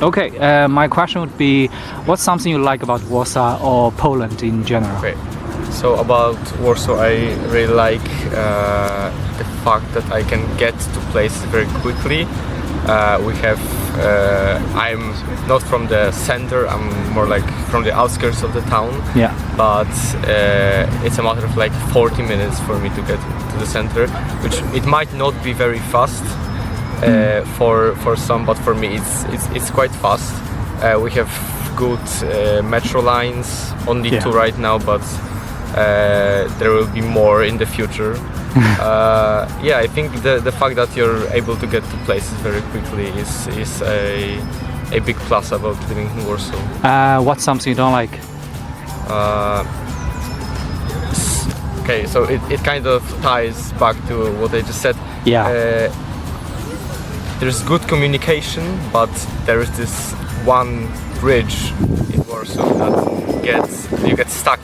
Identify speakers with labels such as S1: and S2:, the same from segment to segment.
S1: Okay, my question would be, what's something you like about Warsaw or Poland in general?
S2: Okay, so about Warsaw, I really like the fact that I can get to places very quickly. I'm not from the center, I'm more like from the outskirts of the town.
S1: Yeah.
S2: But it's a matter of like 40 minutes for me to get to the center, which it might not be very fast. For some, but for me it's quite fast. We have good metro lines, only two right now, but there will be more in the future. Yeah, I think the fact that you're able to get to places very quickly is a big plus about living in Warsaw.
S1: What's something you don't like?
S2: Okay, so it kind of ties back to what I just said.
S1: Yeah.
S2: There's good communication, but there is this one bridge in Warsaw that you get stuck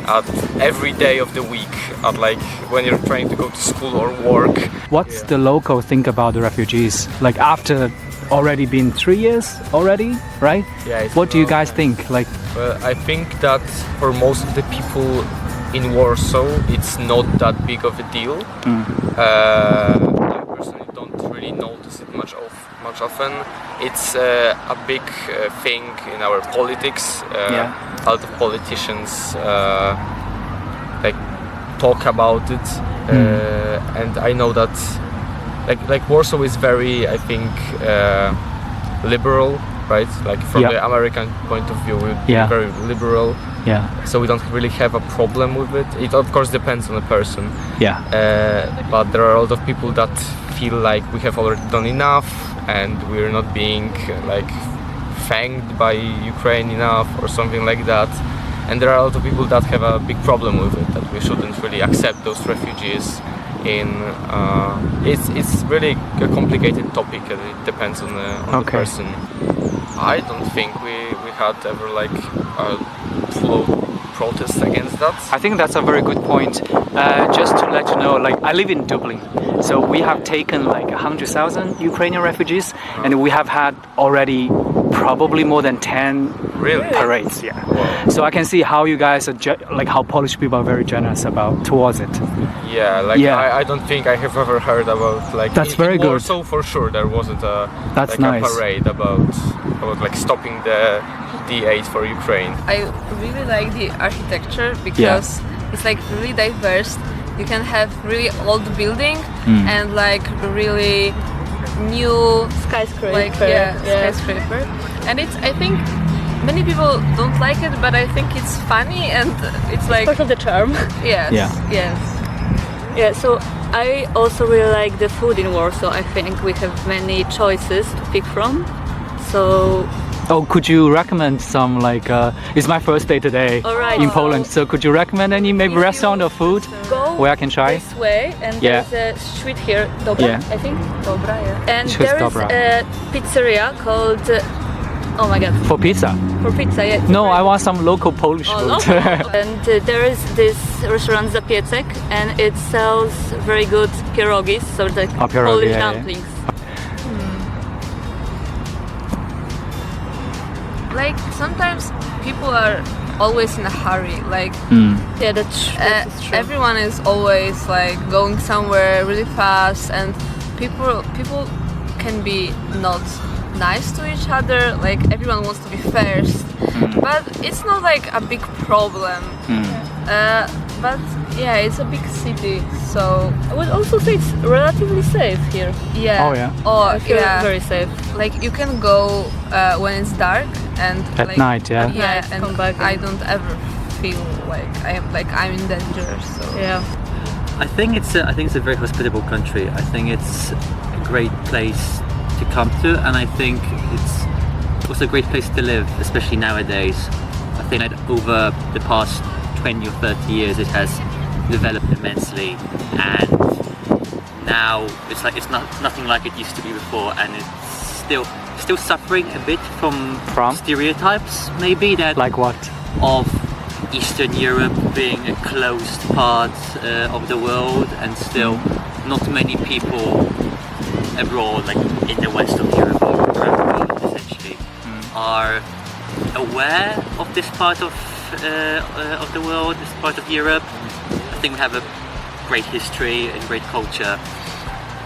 S2: at every day of the week, at like when you're trying to go to school or work.
S1: What's the local think about the refugees? Like after already been 3 years already, right?
S2: Yeah.
S1: What do you guys think? Like,
S2: well, I think that for most of the people in Warsaw, it's not that big of a deal. I personally don't really notice it much often. It's a big thing in our politics. A lot of politicians like talk about it, and I know that like Warsaw is very, I think, liberal, right? Like from the American point of view, we're very liberal.
S1: yeah,
S2: So we don't really have a problem with it. It of course depends on the person.
S1: yeah,
S2: But there are a lot of people that feel like we have already done enough and we're not being like thanked by Ukraine enough or something like that. And there are a lot of people that have a big problem with it, that we shouldn't really accept those refugees in. It's really a complicated topic and it depends on the person. I don't think we had ever like a full protest against that.
S1: I think that's a very good point. Just to let you know, like I live in Dublin, so we have taken like 100,000 Ukrainian refugees, and we have had already probably more than 10 parades. Yeah.
S2: Wow.
S1: So I can see how you guys are like how Polish people are very generous towards it.
S2: Yeah, I don't think I have ever heard about like
S1: that's very good.
S2: So for sure there wasn't a
S1: that's
S2: like
S1: nice.
S2: a parade about like stopping the aid for Ukraine.
S3: I really like the architecture because it's like really diverse. You can have really old building and like really new
S4: skyscraper.
S3: Skyscraper. And I think many people don't like it, but I think it's funny and it's like
S4: part of the charm.
S3: Yes.
S4: Yeah, so I also really like the food in Warsaw. I think we have many choices to pick from. So
S1: could you recommend some like it's my first day today in Poland, so could you recommend any maybe restaurant or food where I can try?
S4: This way, and there's a street here, Dobra, I think.
S3: Dobra,
S4: And there is a pizzeria called oh my god.
S1: For pizza?
S4: For pizza, yeah.
S1: No, I want some local Polish food.
S4: And there is this restaurant Zapiecek, and it sells very good pierogis, so the Polish dumplings.
S3: Like sometimes people are always in a hurry. Like
S4: yeah, that's true.
S3: Everyone is always like going somewhere really fast, and people can be not nice to each other. Like everyone wants to be first, but it's not like a big problem. But yeah, it's a big city, so
S4: I would also say it's relatively safe here.
S3: Yeah.
S1: Oh yeah.
S3: Oh
S4: yeah. Very safe.
S3: Like you can go when it's dark and
S1: at
S3: like,
S1: night. Yeah.
S3: Yeah, and
S4: come back
S3: I don't ever feel like I'm in danger. So
S4: yeah.
S5: I think it's a very hospitable country. I think it's a great place to come to, and I think it's also a great place to live, especially nowadays. I think that over the past 20 or 30 years it has developed immensely, and now it's nothing like it used to be before, and it's still suffering a bit from stereotypes, maybe that
S1: like what
S5: of Eastern Europe being a closed part of the world, and still not many people abroad, like in the west of Europe or around aware of this part of the world, this part of Europe. I think we have a great history and great culture,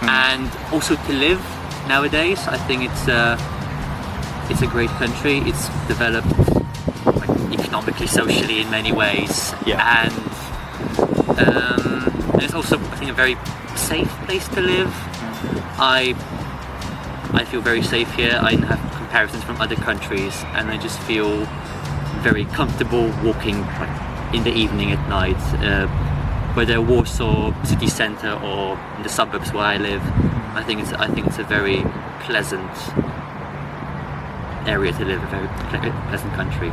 S5: and also to live nowadays. I think it's a great country. It's developed economically, socially in many ways, and it's also, I think, a very safe place to live. I feel very safe here. I have comparisons from other countries, and I just feel very comfortable walking in the evening at night, whether Warsaw city centre or in the suburbs where I live. I think it's a very pleasant area to live, a very pleasant country.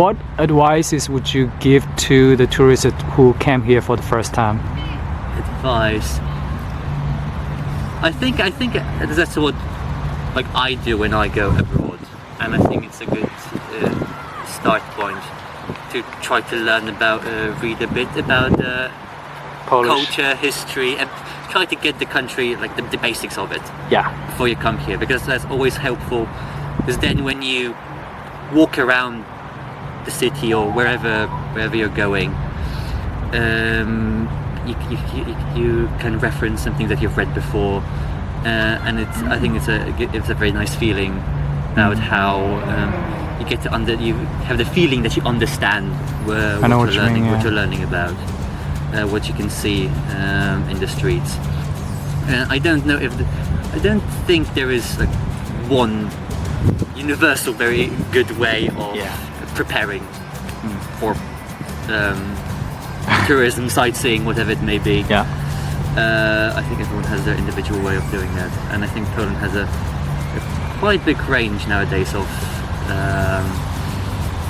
S1: What advices would you give to the tourists who came here for the first time?
S5: Advice. I think that's what I do when I go abroad, and I think it's a good start point to try to learn about, read a bit about
S1: Polish
S5: culture, history, and try to get the country, like the basics of it, before you come here, because that's always helpful. Because then when you walk around the city or wherever you're going, you can reference something that you've read before, and I think it's a very nice feeling about how you get to you have the feeling that you understand what you're learning about, what you can see in the streets. I don't think there is one universal very good way of preparing for tourism, sightseeing, whatever it may be. I think everyone has their individual way of doing that, and I think Poland has a quite big range nowadays of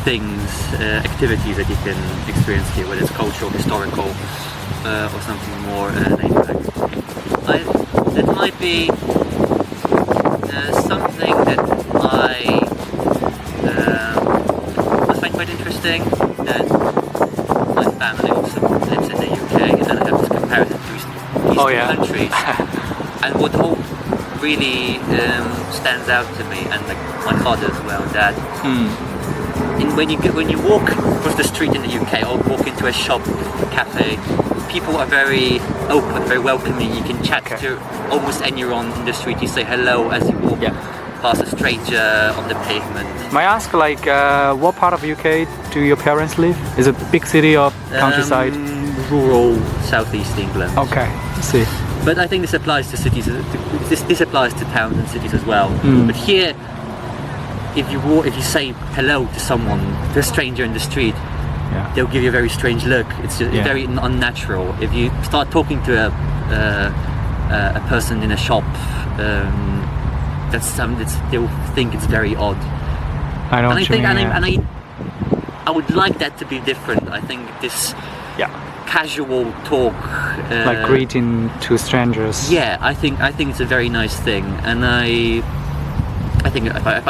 S5: things, activities that you can experience here, whether it's cultural, historical, or something more laid back. That might be something that I find quite interesting, that my family also lives in the UK, and I have this comparison to Eastern countries. And what all really stands out to me, and my father as well, that when you walk across the street in the UK or walk into a shop, a cafe, people are very open, very welcoming. You can chat to almost anyone in the street. You say hello as you walk past a stranger on the pavement.
S1: May I ask, what part of UK do your parents live? Is it big city or countryside?
S5: Rural southeast England.
S1: Okay, I see.
S5: But I think this applies to cities. This applies to towns and cities as well. But here, if you say hello to someone, to a stranger in the street, they'll give you a very strange look. It's just very unnatural. If you start talking to a person in a shop, they'll think it's very odd.
S1: I know what you mean.
S5: I would like that to be different. I think this casual talk,
S1: like greeting to strangers.
S5: Yeah, I think it's a very nice thing, and I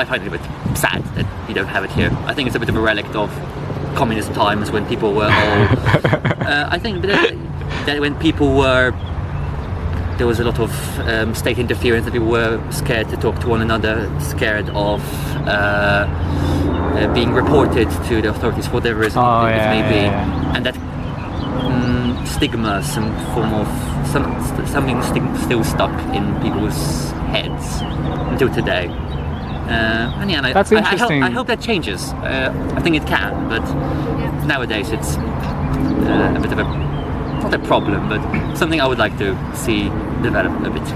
S5: find it a bit sad that we don't have it here. I think it's a bit of a relic of communist times when people were all. I think that when people were, there was a lot of state interference, and people were scared to talk to one another, scared of being reported to the authorities for whatever reason it may be, and that stigma, some form of something still stuck in people's heads until today.
S1: That's interesting.
S5: I hope that changes. I think it can, but nowadays it's a bit of not a problem, but something I would like to see develop a bit.